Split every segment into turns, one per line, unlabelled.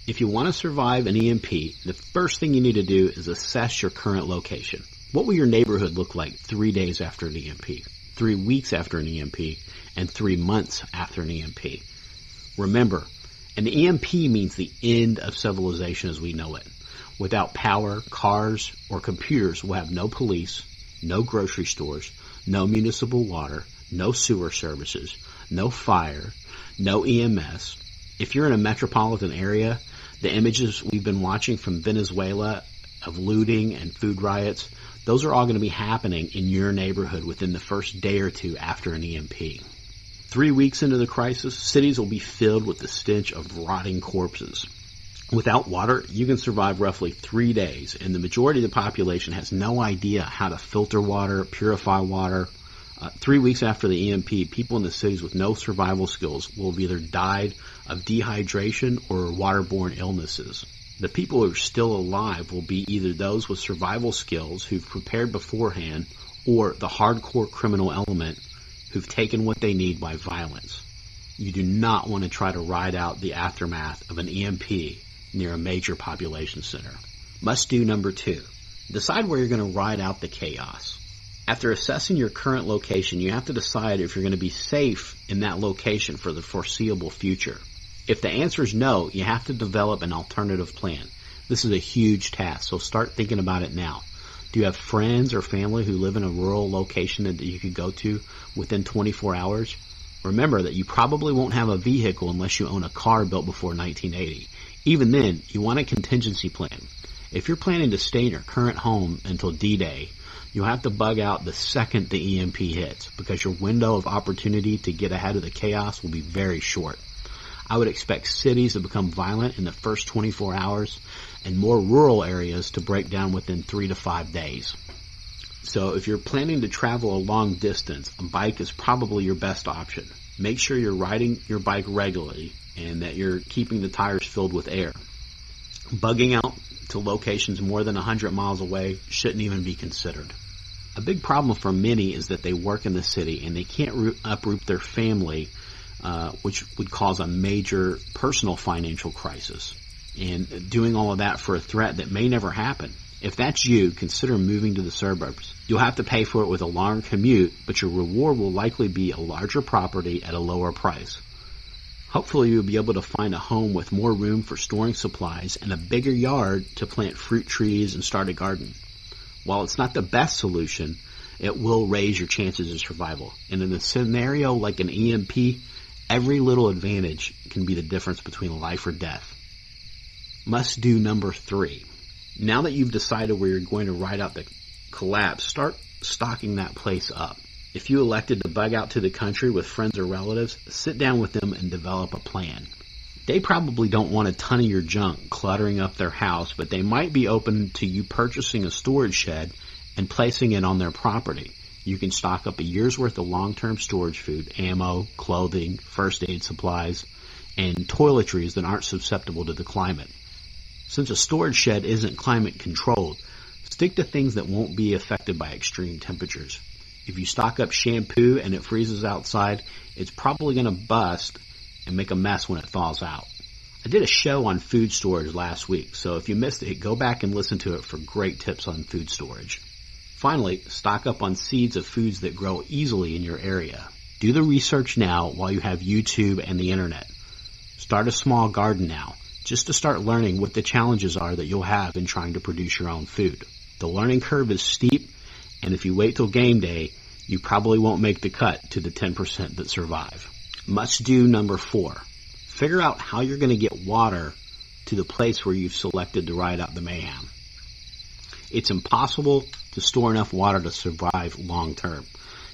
If you want to survive an EMP, the first thing you need to do is assess your current location. What will your neighborhood look like 3 days after an EMP, 3 weeks after an EMP, and 3 months after an EMP? Remember, an EMP means the end of civilization as we know it. Without power, cars, or computers, we'll have no police, no grocery stores, no municipal water, no sewer services, no fire, no EMS. If you're in a metropolitan area, the images we've been watching from Venezuela of looting and food riots, those are all going to be happening in your neighborhood within the first day or two after an EMP. 3 weeks into the crisis, cities will be filled with the stench of rotting corpses. Without water, you can survive roughly 3 days, and the majority of the population has no idea how to filter water, purify water. 3 weeks after the EMP, people in the cities with no survival skills will have either died of dehydration or waterborne illnesses. The people who are still alive will be either those with survival skills who've prepared beforehand or the hardcore criminal element who've taken what they need by violence. You do not want to try to ride out the aftermath of an EMP near a major population center. Must do number 2. Decide where you're going to ride out the chaos. After assessing your current location, you have to decide if you're going to be safe in that location for the foreseeable future. If the answer is no, you have to develop an alternative plan. This is a huge task, so start thinking about it now. Do you have friends or family who live in a rural location that you could go to within 24 hours? Remember that you probably won't have a vehicle unless you own a car built before 1980. Even then, you want a contingency plan. If you're planning to stay in your current home until D-Day, you'll have to bug out the second the EMP hits because your window of opportunity to get ahead of the chaos will be very short. I would expect cities to become violent in the first 24 hours and more rural areas to break down within 3 to 5 days. So if you're planning to travel a long distance, a bike is probably your best option. Make sure you're riding your bike regularly and that you're keeping the tires filled with air. Bugging out to locations more than 100 miles away shouldn't even be considered. A big problem for many is that they work in the city and they can't uproot their family, which would cause a major personal financial crisis. And doing all of that for a threat that may never happen. If that's you, consider moving to the suburbs. You'll have to pay for it with a longer commute, but your reward will likely be a larger property at a lower price. Hopefully you'll be able to find a home with more room for storing supplies and a bigger yard to plant fruit trees and start a garden. While it's not the best solution, it will raise your chances of survival. And in a scenario like an EMP, every little advantage can be the difference between life or death. Must do number 3. Now that you've decided where you're going to ride out the collapse, start stocking that place up. If you elected to bug out to the country with friends or relatives, sit down with them and develop a plan. They probably don't want a ton of your junk cluttering up their house, but they might be open to you purchasing a storage shed and placing it on their property. You can stock up a year's worth of long-term storage food, ammo, clothing, first aid supplies, and toiletries that aren't susceptible to the climate. Since a storage shed isn't climate controlled, stick to things that won't be affected by extreme temperatures. If you stock up shampoo and it freezes outside, it's probably going to bust and make a mess when it thaws out. I did a show on food storage last week, so if you missed it, go back and listen to it for great tips on food storage. Finally, stock up on seeds of foods that grow easily in your area. Do the research now while you have YouTube and the internet. Start a small garden now, just to start learning what the challenges are that you'll have in trying to produce your own food. The learning curve is steep, and if you wait till game day, you probably won't make the cut to the 10% that survive. Must do number 4. Figure out how you're going to get water to the place where you've selected to ride out the mayhem. It's impossible to store enough water to survive long term.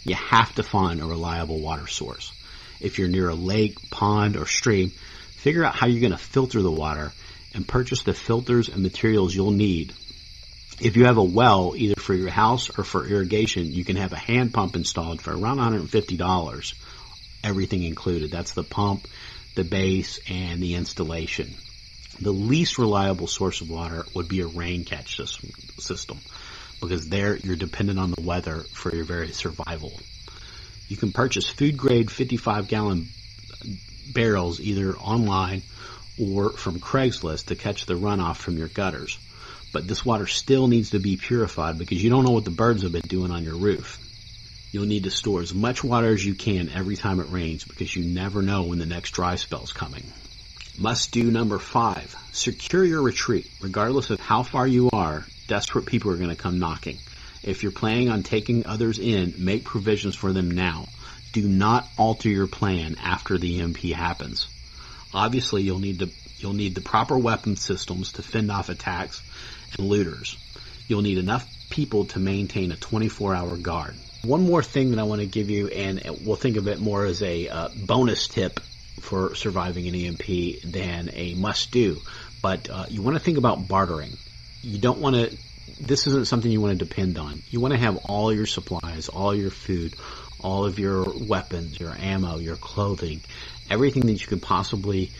You have to find a reliable water source. If you're near a lake, pond, or stream, figure out how you're going to filter the water and purchase the filters and materials you'll need. If you have a well, either for your house or for irrigation, you can have a hand pump installed for around $150, everything included. That's the pump, the base, and the installation. The least reliable source of water would be a rain catch system because there you're dependent on the weather for your very survival. You can purchase food-grade 55-gallon barrels either online or from Craigslist to catch the runoff from your gutters. But this water still needs to be purified because you don't know what the birds have been doing on your roof. You'll need to store as much water as you can every time it rains because you never know when the next dry spell's coming. Must do number 5, secure your retreat. Regardless of how far you are, desperate people are going to come knocking. If you're planning on taking others in, make provisions for them now. Do not alter your plan after the EMP happens. Obviously, you'll need the proper weapon systems to fend off attacks and looters. You'll need enough people to maintain a 24-hour guard. One more thing that I want to give you, and we'll think of it more as a bonus tip for surviving an EMP than a must-do, but you want to think about bartering. You don't want to, this isn't something you want to depend on. You want to have all your supplies, all your food, all of your weapons, your ammo, your clothing, everything that you could possibly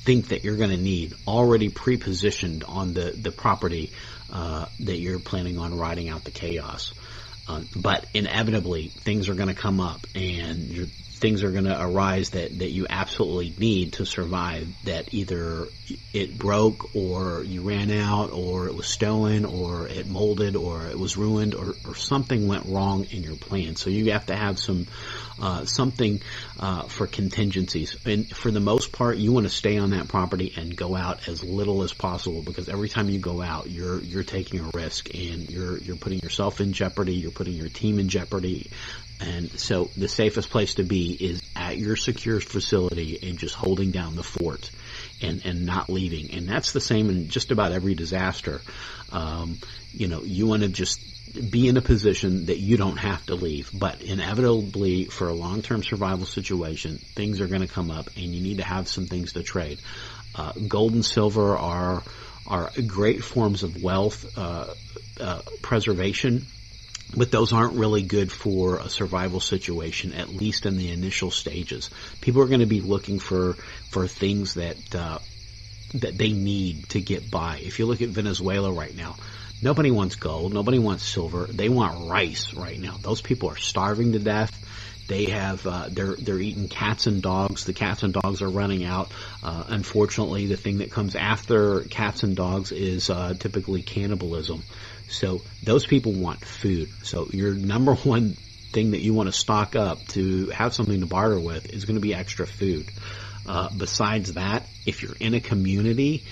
think that you're going to need already pre-positioned on the property that you're planning on riding out the chaos. But inevitably, things are going to come up and things are going to arise that you absolutely need to survive, that either it broke or you ran out or it was stolen or it molded or it was ruined or something went wrong in your plan. So you have to have something for contingencies. And for the most part, you want to stay on that property and go out as little as possible, because every time you go out, you're taking a risk and you're putting yourself in jeopardy, you're putting your team in jeopardy. And so the safest place to be is at your secure facility and just holding down the fort and not leaving. And that's the same in just about every disaster. You want to just be in a position that you don't have to leave. But inevitably, for a long-term survival situation, things are going to come up and you need to have some things to trade. Gold and silver are great forms of wealth preservation, but those aren't really good for a survival situation, at least in the initial stages. People are going to be looking for things that they need to get by. If you look at Venezuela right now, nobody wants gold, nobody wants silver. They want rice right now. Those people are starving to death. They have, they're eating cats and dogs. The cats and dogs are running out. Unfortunately, the thing that comes after cats and dogs is typically cannibalism. So those people want food. So your number one thing that you want to stock up to have something to barter with is going to be extra food. Besides that, if you're in a community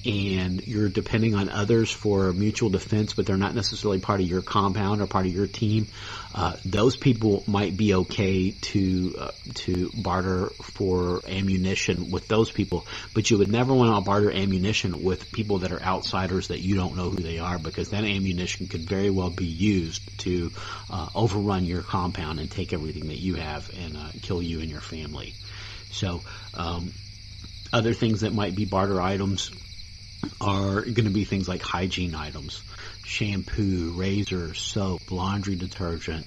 and you're depending on others for mutual defense, but they're not necessarily part of your compound or part of your team, those people might be okay to barter for ammunition with those people. But you would never want to barter ammunition with people that are outsiders that you don't know who they are, because that ammunition could very well be used to overrun your compound and take everything that you have and kill you and your family. So other things that might be barter items are going to be things like hygiene items, shampoo, razor, soap, laundry detergent,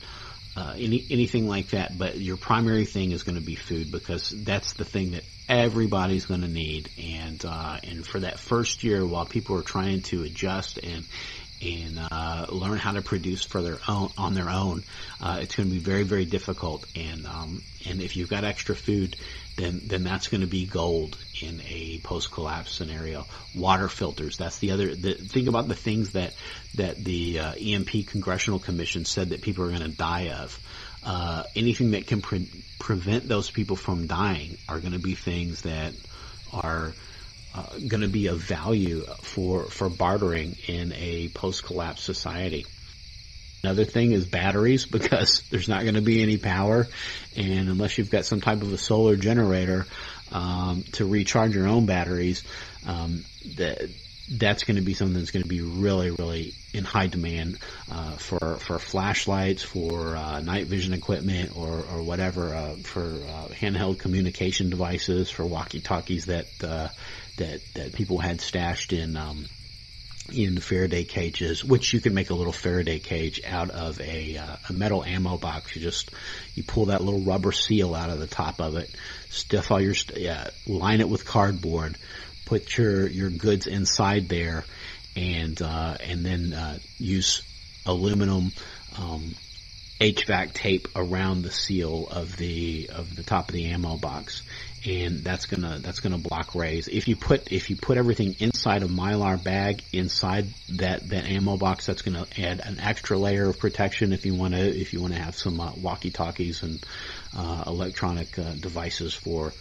anything like that. But your primary thing is going to be food, because that's the thing that everybody's going to need. And for that first year, while people are trying to adjust and learn how to produce on their own, it's going to be very, very difficult. And if you've got extra food, then that's going to be gold in a post-collapse scenario. Water filters, that's think about the things that the EMP Congressional Commission said that people are going to die of. Anything that can prevent those people from dying are going to be things that are going to be of value for bartering in a post-collapse society. Another thing is batteries, because there's not going to be any power, and unless you've got some type of a solar generator to recharge your own batteries, that's going to be something that's going to be really, really in high demand for flashlights, for night vision equipment, or whatever, for handheld communication devices, for walkie-talkies that people had stashed in the Faraday cages, which you can make a little Faraday cage out of a metal ammo box. You pull that little rubber seal out of the top of it, stuff all your line it with cardboard, put your goods inside there, and then use aluminum HVAC tape around the seal of the top of the ammo box, and that's gonna block rays. If you put everything inside a Mylar bag inside that ammo box, that's gonna add an extra layer of protection if you wanna have some walkie-talkies and electronic devices for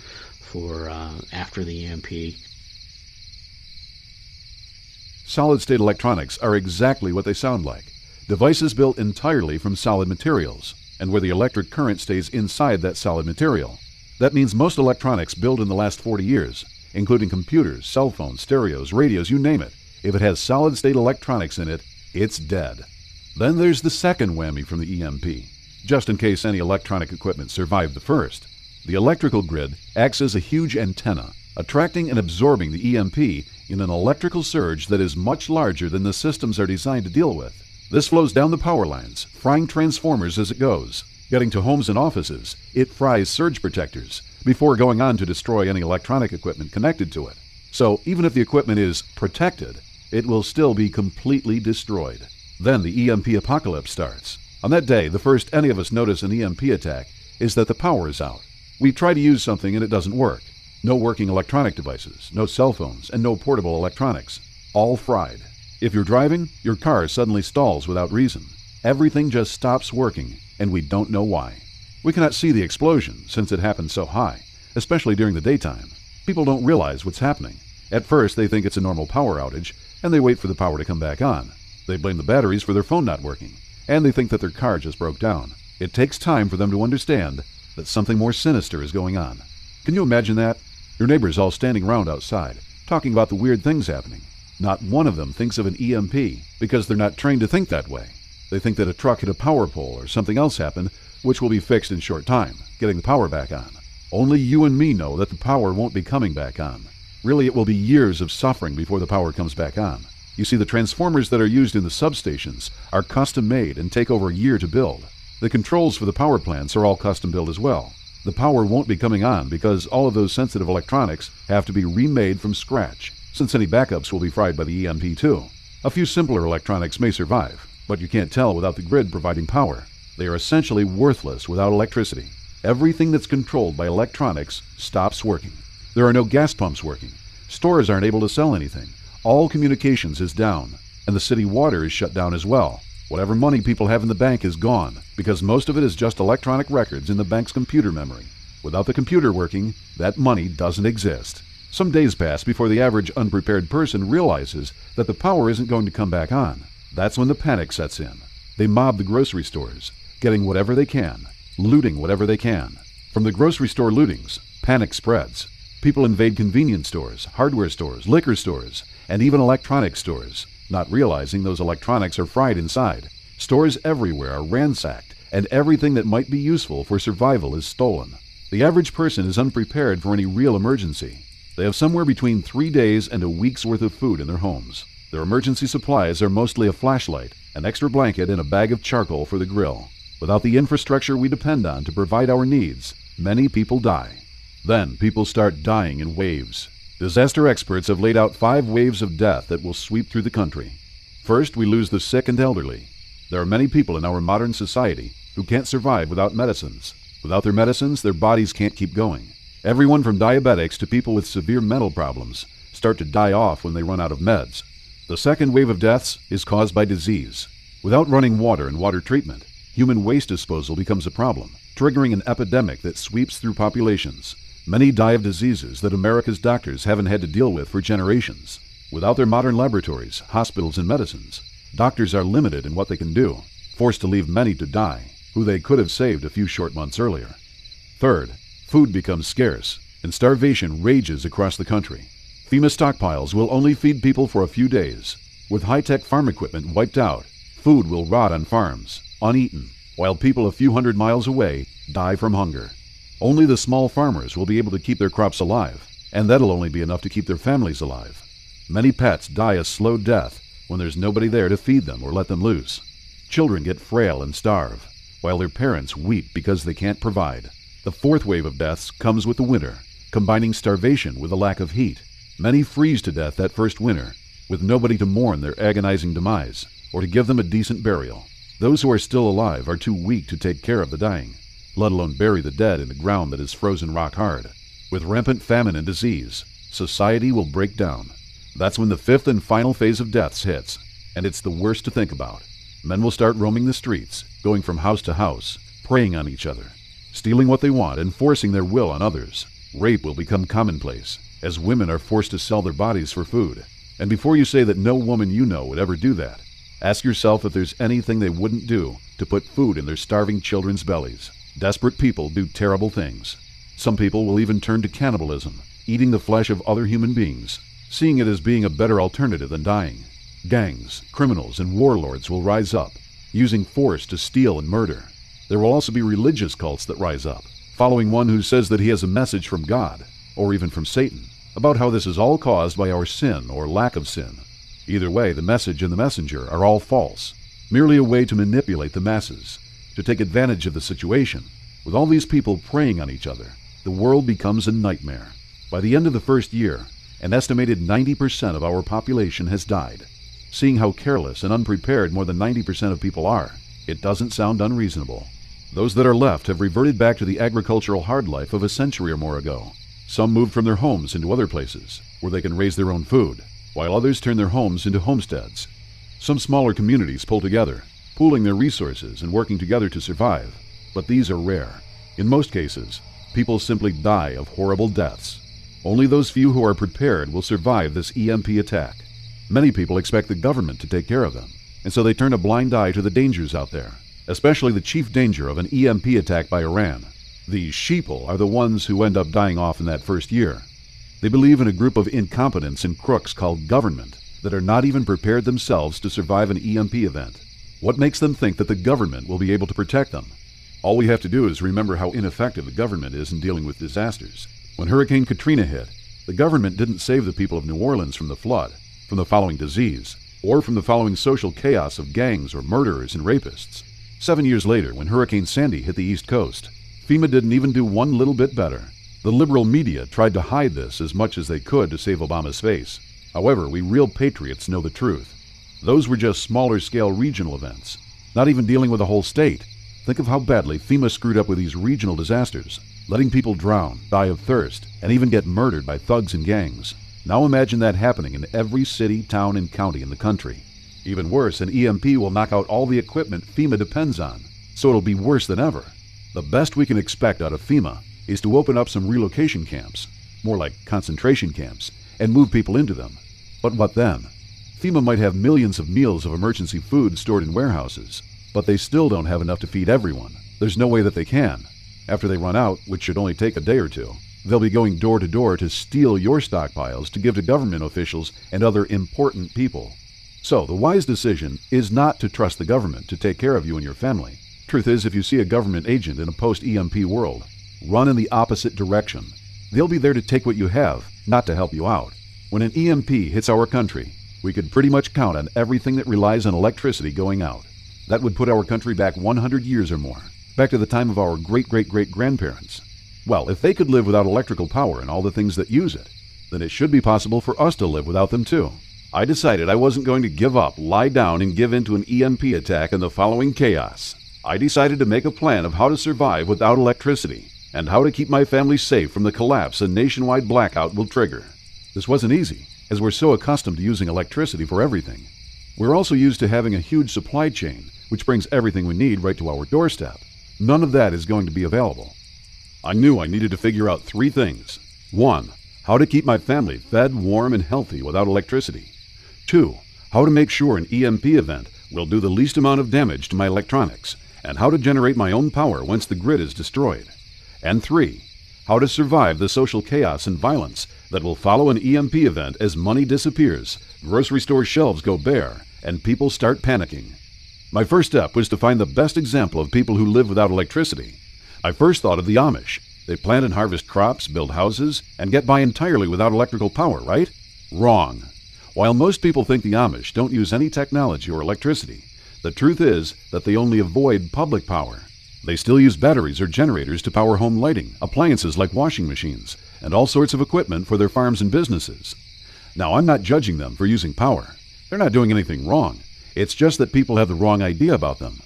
after the EMP.
Solid-state electronics are exactly what they sound like. Devices built entirely from solid materials, and where the electric current stays inside that solid material. That means most electronics built in the last 40 years, including computers, cell phones, stereos, radios, you name it, if it has solid-state electronics in it, it's dead. Then there's the second whammy from the EMP. Just in case any electronic equipment survived the first, the electrical grid acts as a huge antenna, attracting and absorbing the EMP in an electrical surge that is much larger than the systems are designed to deal with. This flows down the power lines, frying transformers as it goes. Getting to homes and offices, it fries surge protectors before going on to destroy any electronic equipment connected to it. So even if the equipment is protected, it will still be completely destroyed. Then the EMP apocalypse starts. On that day, the first any of us notice an EMP attack is that the power is out. We try to use something and it doesn't work. No working electronic devices, no cell phones, and no portable electronics. All fried. If you're driving, your car suddenly stalls without reason. Everything just stops working, and we don't know why. We cannot see the explosion since it happened so high, especially during the daytime. People don't realize what's happening. At first, they think it's a normal power outage, and they wait for the power to come back on. They blame the batteries for their phone not working, and they think that their car just broke down. It takes time for them to understand that something more sinister is going on. Can you imagine that? Your neighbors all standing around outside, talking about the weird things happening. Not one of them thinks of an EMP because they're not trained to think that way. They think that a truck hit a power pole or something else happened, which will be fixed in short time, getting the power back on. Only you and me know that the power won't be coming back on. Really, it will be years of suffering before the power comes back on. You see, the transformers that are used in the substations are custom-made and take over a year to build. The controls for the power plants are all custom-built as well. The power won't be coming on because all of those sensitive electronics have to be remade from scratch, since any backups will be fried by the EMP too. A few simpler electronics may survive, but you can't tell without the grid providing power. They are essentially worthless without electricity. Everything that's controlled by electronics stops working. There are no gas pumps working. Stores aren't able to sell anything. All communications is down, and the city water is shut down as well. Whatever money people have in the bank is gone, because most of it is just electronic records in the bank's computer memory. Without the computer working, that money doesn't exist. Some days pass before the average unprepared person realizes that the power isn't going to come back on. That's when the panic sets in. They mob the grocery stores, getting whatever they can, looting whatever they can. From the grocery store lootings, panic spreads. People invade convenience stores, hardware stores, liquor stores, and even electronic stores, not realizing those electronics are fried inside. Stores everywhere are ransacked, and everything that might be useful for survival is stolen. The average person is unprepared for any real emergency. They have somewhere between 3 days and a week's worth of food in their homes. Their emergency supplies are mostly a flashlight, an extra blanket, and a bag of charcoal for the grill. Without the infrastructure we depend on to provide our needs, many people die. Then people start dying in waves. Disaster experts have laid out 5 waves of death that will sweep through the country. First, we lose the sick and elderly. There are many people in our modern society who can't survive without medicines. Without their medicines, their bodies can't keep going. Everyone from diabetics to people with severe mental problems start to die off when they run out of meds. The second wave of deaths is caused by disease. Without running water and water treatment, human waste disposal becomes a problem, triggering an epidemic that sweeps through populations. Many die of diseases that America's doctors haven't had to deal with for generations. Without their modern laboratories, hospitals, and medicines, doctors are limited in what they can do, forced to leave many to die, who they could have saved a few short months earlier. Third, food becomes scarce, and starvation rages across the country. FEMA stockpiles will only feed people for a few days. With high-tech farm equipment wiped out, food will rot on farms, uneaten, while people a few hundred miles away die from hunger. Only the small farmers will be able to keep their crops alive, and that'll only be enough to keep their families alive. Many pets die a slow death when there's nobody there to feed them or let them loose. Children get frail and starve, while their parents weep because they can't provide. The fourth wave of deaths comes with the winter, combining starvation with a lack of heat. Many freeze to death that first winter, with nobody to mourn their agonizing demise or to give them a decent burial. Those who are still alive are too weak to take care of the dying, let alone bury the dead in the ground that is frozen rock hard. With rampant famine and disease, society will break down. That's when the fifth and final phase of deaths hits, and it's the worst to think about. Men will start roaming the streets, going from house to house, preying on each other, stealing what they want and forcing their will on others. Rape will become commonplace, as women are forced to sell their bodies for food. And before you say that no woman you know would ever do that, ask yourself if there's anything they wouldn't do to put food in their starving children's bellies. Desperate people do terrible things. Some people will even turn to cannibalism, eating the flesh of other human beings, seeing it as being a better alternative than dying. Gangs, criminals, and warlords will rise up, using force to steal and murder. There will also be religious cults that rise up, following one who says that he has a message from God, or even from Satan, about how this is all caused by our sin or lack of sin. Either way, the message and the messenger are all false, merely a way to manipulate the masses, to take advantage of the situation. With all these people preying on each other, the world becomes a nightmare. By the end of the first year, an estimated 90% of our population has died. Seeing how careless and unprepared more than 90% of people are, it doesn't sound unreasonable. Those that are left have reverted back to the agricultural hard life of a century or more ago. Some moved from their homes into other places, where they can raise their own food, while others turn their homes into homesteads. Some smaller communities pull together, pooling their resources and working together to survive. But these are rare. In most cases, people simply die of horrible deaths. Only those few who are prepared will survive this EMP attack. Many people expect the government to take care of them, and so they turn a blind eye to the dangers out there, especially the chief danger of an EMP attack by Iran. These sheeple are the ones who end up dying off in that first year. They believe in a group of incompetents and crooks called government that are not even prepared themselves to survive an EMP event. What makes them think that the government will be able to protect them? All we have to do is remember how ineffective the government is in dealing with disasters. When Hurricane Katrina hit, the government didn't save the people of New Orleans from the flood, from the following disease, or from the following social chaos of gangs or murderers and rapists. 7 years later, when Hurricane Sandy hit the East Coast, FEMA didn't even do one little bit better. The liberal media tried to hide this as much as they could to save Obama's face. However, we real patriots know the truth. Those were just smaller-scale regional events, not even dealing with a whole state. Think of how badly FEMA screwed up with these regional disasters, letting people drown, die of thirst, and even get murdered by thugs and gangs. Now imagine that happening in every city, town, and county in the country. Even worse, an EMP will knock out all the equipment FEMA depends on, so it'll be worse than ever. The best we can expect out of FEMA is to open up some relocation camps, more like concentration camps, and move people into them. But what then? FEMA might have millions of meals of emergency food stored in warehouses, but they still don't have enough to feed everyone. There's no way that they can. After they run out, which should only take a day or two, they'll be going door to door to steal your stockpiles to give to government officials and other important people. So the wise decision is not to trust the government to take care of you and your family. Truth is, if you see a government agent in a post-EMP world, run in the opposite direction. They'll be there to take what you have, not to help you out. When an EMP hits our country, we could pretty much count on everything that relies on electricity going out. That would put our country back 100 years or more, back to the time of our great-great-great-grandparents. Well, if they could live without electrical power and all the things that use it, then it should be possible for us to live without them too. I decided I wasn't going to give up, lie down, and give in to an EMP attack and the following chaos. I decided to make a plan of how to survive without electricity, and how to keep my family safe from the collapse a nationwide blackout will trigger. This wasn't easy, as we're so accustomed to using electricity for everything. We're also used to having a huge supply chain, which brings everything we need right to our doorstep. None of that is going to be available. I knew I needed to figure out 3 things. 1. How to keep my family fed, warm, and healthy without electricity. 2. How to make sure an EMP event will do the least amount of damage to my electronics, and how to generate my own power once the grid is destroyed. And 3. How to survive the social chaos and violence that will follow an EMP event as money disappears, grocery store shelves go bare, and people start panicking. My first step was to find the best example of people who live without electricity. I first thought of the Amish. They plant and harvest crops, build houses, and get by entirely without electrical power, right? Wrong. While most people think the Amish don't use any technology or electricity, the truth is that they only avoid public power. They still use batteries or generators to power home lighting, appliances like washing machines, and all sorts of equipment for their farms and businesses. Now, I'm not judging them for using power. They're not doing anything wrong. It's just that people have the wrong idea about them.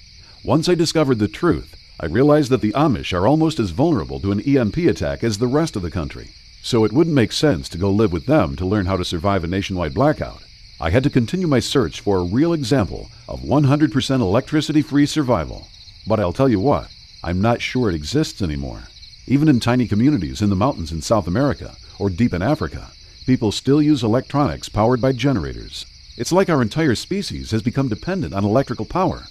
Once I discovered the truth, I realized that the Amish are almost as vulnerable to an EMP attack as the rest of the country. So it wouldn't make sense to go live with them to learn how to survive a nationwide blackout. I had to continue my search for a real example of 100% electricity-free survival. But I'll tell you what, I'm not sure it exists anymore. Even in tiny communities in the mountains in South America or deep in Africa, people still use electronics powered by generators. It's like our entire species has become dependent on electrical power.